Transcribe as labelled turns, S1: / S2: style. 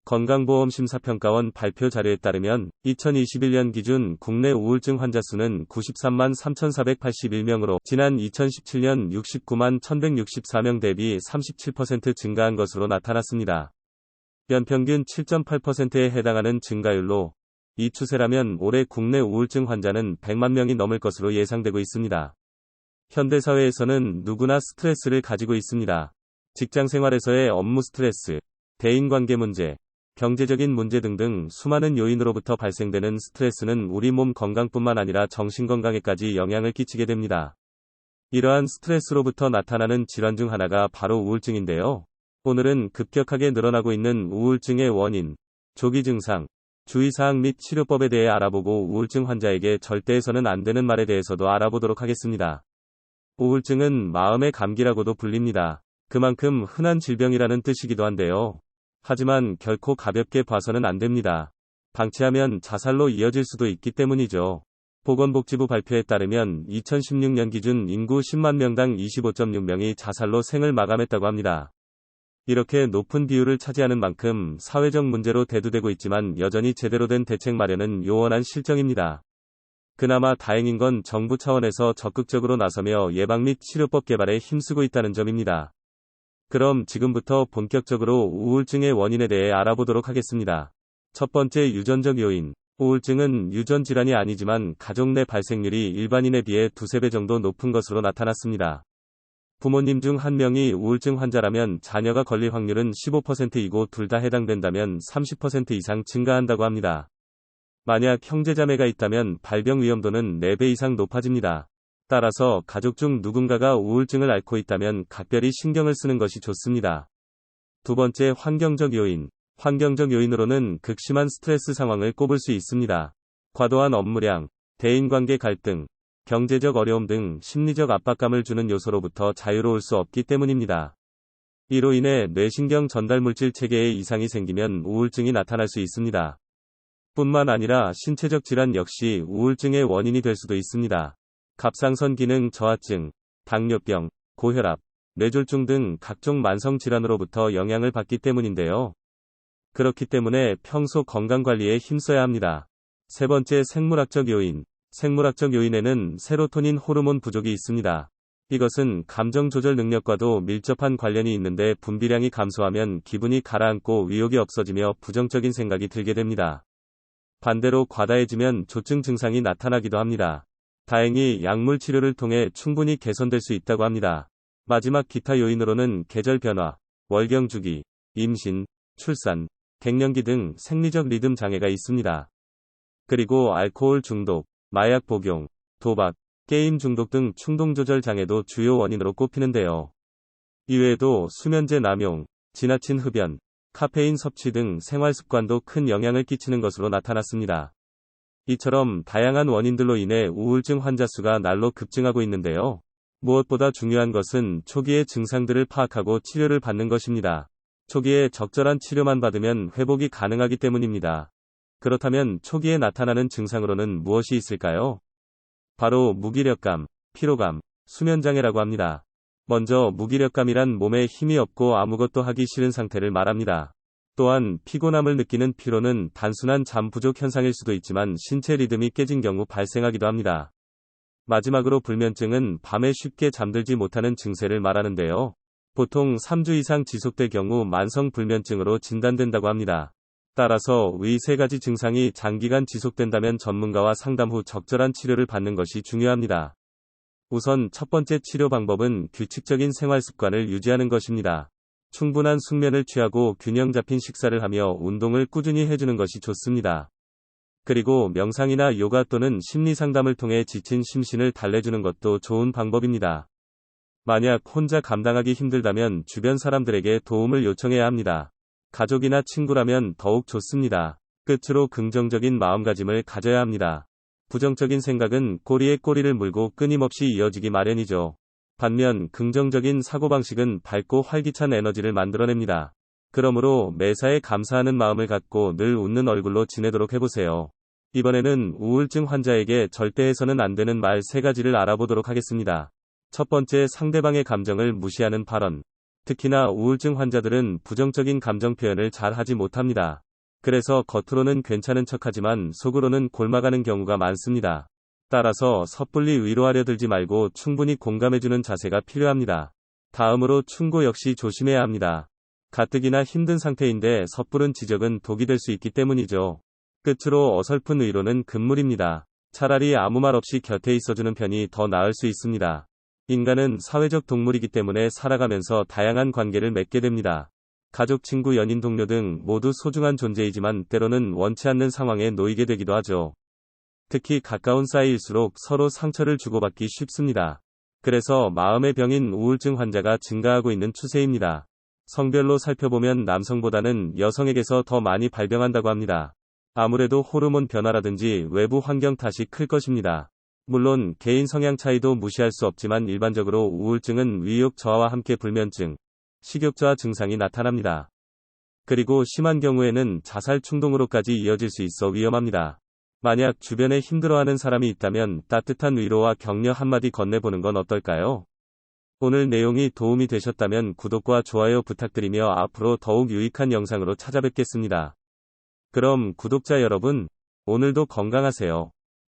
S1: 건강보험심사평가원 발표 자료에 따르면 2021년 기준 국내 우울증 환자 수는 93만 3,481명으로 지난 2017년 69만 1,164명 대비 37% 증가한 것으로 나타났습니다. 연평균 7.8%에 해당하는 증가율로 이 추세라면 올해 국내 우울증 환자는 100만 명이 넘을 것으로 예상되고 있습니다. 현대사회에서는 누구나 스트레스를 가지고 있습니다. 직장생활에서의 업무 스트레스, 대인관계 문제, 경제적인 문제 등등 수많은 요인으로부터 발생되는 스트레스는 우리 몸 건강뿐만 아니라 정신건강에까지 영향을 끼치게 됩니다. 이러한 스트레스로부터 나타나는 질환 중 하나가 바로 우울증인데요. 오늘은 급격하게 늘어나고 있는 우울증의 원인, 조기 증상, 주의사항 및 치료법에 대해 알아보고 우울증 환자에게 절대 해서는 안 되는 말에 대해서도 알아보도록 하겠습니다. 우울증은 마음의 감기라고도 불립니다. 그만큼 흔한 질병이라는 뜻이기도 한데요. 하지만 결코 가볍게 봐서는 안 됩니다. 방치하면 자살로 이어질 수도 있기 때문이죠. 보건복지부 발표에 따르면 2016년 기준 인구 10만 명당 25.6명이 자살로 생을 마감했다고 합니다. 이렇게 높은 비율을 차지하는 만큼 사회적 문제로 대두되고 있지만 여전히 제대로 된 대책 마련은 요원한 실정입니다. 그나마 다행인 건 정부 차원에서 적극적으로 나서며 예방 및 치료법 개발에 힘쓰고 있다는 점입니다. 그럼 지금부터 본격적으로 우울증의 원인에 대해 알아보도록 하겠습니다. 첫 번째, 유전적 요인. 우울증은 유전 질환이 아니지만 가족 내 발생률이 일반인에 비해 2~3배 정도 높은 것으로 나타났습니다. 부모님 중 한 명이 우울증 환자라면 자녀가 걸릴 확률은 15%이고 둘 다 해당된다면 30% 이상 증가한다고 합니다. 만약 형제자매가 있다면 발병 위험도는 4배 이상 높아집니다. 따라서 가족 중 누군가가 우울증을 앓고 있다면 각별히 신경을 쓰는 것이 좋습니다. 두 번째, 환경적 요인. 환경적 요인으로는 극심한 스트레스 상황을 꼽을 수 있습니다. 과도한 업무량, 대인관계 갈등, 경제적 어려움 등 심리적 압박감을 주는 요소로부터 자유로울 수 없기 때문입니다. 이로 인해 뇌신경 전달물질 체계에 이상이 생기면 우울증이 나타날 수 있습니다. 뿐만 아니라 신체적 질환 역시 우울증의 원인이 될 수도 있습니다. 갑상선 기능 저하증, 당뇨병, 고혈압, 뇌졸중 등 각종 만성 질환으로부터 영향을 받기 때문인데요. 그렇기 때문에 평소 건강관리에 힘써야 합니다. 세 번째, 생물학적 요인. 생물학적 요인에는 세로토닌 호르몬 부족이 있습니다. 이것은 감정 조절 능력과도 밀접한 관련이 있는데 분비량이 감소하면 기분이 가라앉고 의욕이 없어지며 부정적인 생각이 들게 됩니다. 반대로 과다해지면 조증 증상이 나타나기도 합니다. 다행히 약물 치료를 통해 충분히 개선될 수 있다고 합니다. 마지막 기타 요인으로는 계절 변화, 월경 주기, 임신, 출산, 갱년기 등 생리적 리듬 장애가 있습니다. 그리고 알코올 중독, 마약 복용, 도박, 게임 중독 등 충동 조절 장애도 주요 원인으로 꼽히는데요. 이외에도 수면제 남용, 지나친 흡연, 카페인 섭취 등 생활 습관도 큰 영향을 끼치는 것으로 나타났습니다. 이처럼 다양한 원인들로 인해 우울증 환자 수가 날로 급증하고 있는데요. 무엇보다 중요한 것은 초기에 증상들을 파악하고 치료를 받는 것입니다. 초기에 적절한 치료만 받으면 회복이 가능하기 때문입니다. 그렇다면 초기에 나타나는 증상으로는 무엇이 있을까요? 바로 무기력감, 피로감, 수면장애라고 합니다. 먼저 무기력감이란 몸에 힘이 없고 아무것도 하기 싫은 상태를 말합니다. 또한 피곤함을 느끼는 피로는 단순한 잠 부족 현상일 수도 있지만 신체 리듬이 깨진 경우 발생하기도 합니다. 마지막으로 불면증은 밤에 쉽게 잠들지 못하는 증세를 말하는데요. 보통 3주 이상 지속될 경우 만성 불면증으로 진단된다고 합니다. 따라서 이 세 가지 증상이 장기간 지속된다면 전문가와 상담 후 적절한 치료를 받는 것이 중요합니다. 우선 첫 번째 치료 방법은 규칙적인 생활 습관을 유지하는 것입니다. 충분한 숙면을 취하고 균형 잡힌 식사를 하며 운동을 꾸준히 해주는 것이 좋습니다. 그리고 명상이나 요가 또는 심리 상담을 통해 지친 심신을 달래주는 것도 좋은 방법입니다. 만약 혼자 감당하기 힘들다면 주변 사람들에게 도움을 요청해야 합니다. 가족이나 친구라면 더욱 좋습니다. 끝으로 긍정적인 마음가짐을 가져야 합니다. 부정적인 생각은 꼬리에 꼬리를 물고 끊임없이 이어지기 마련이죠. 반면 긍정적인 사고방식은 밝고 활기찬 에너지를 만들어냅니다. 그러므로 매사에 감사하는 마음을 갖고 늘 웃는 얼굴로 지내도록 해보세요. 이번에는 우울증 환자에게 절대 해서는 안 되는 말 3가지를 알아보도록 하겠습니다. 첫 번째, 상대방의 감정을 무시하는 발언. 특히나 우울증 환자들은 부정적인 감정 표현을 잘 하지 못합니다. 그래서 겉으로는 괜찮은 척하지만 속으로는 골마가는 경우가 많습니다. 따라서 섣불리 위로하려 들지 말고 충분히 공감해주는 자세가 필요합니다. 다음으로 충고 역시 조심해야 합니다. 가뜩이나 힘든 상태인데 섣부른 지적은 독이 될 수 있기 때문이죠. 끝으로 어설픈 위로는 금물입니다. 차라리 아무 말 없이 곁에 있어주는 편이 더 나을 수 있습니다. 인간은 사회적 동물이기 때문에 살아가면서 다양한 관계를 맺게 됩니다. 가족, 친구, 연인, 동료 등 모두 소중한 존재이지만 때로는 원치 않는 상황에 놓이게 되기도 하죠. 특히 가까운 사이일수록 서로 상처를 주고받기 쉽습니다. 그래서 마음의 병인 우울증 환자가 증가하고 있는 추세입니다. 성별로 살펴보면 남성보다는 여성에게서 더 많이 발병한다고 합니다. 아무래도 호르몬 변화라든지 외부 환경 탓이 클 것입니다. 물론 개인 성향 차이도 무시할 수 없지만 일반적으로 우울증은 위욕 저하와 함께 불면증, 식욕 저하 증상이 나타납니다. 그리고 심한 경우에는 자살 충동으로까지 이어질 수 있어 위험합니다. 만약 주변에 힘들어하는 사람이 있다면 따뜻한 위로와 격려 한마디 건네보는 건 어떨까요? 오늘 내용이 도움이 되셨다면 구독과 좋아요 부탁드리며 앞으로 더욱 유익한 영상으로 찾아뵙겠습니다. 그럼 구독자 여러분, 오늘도 건강하세요.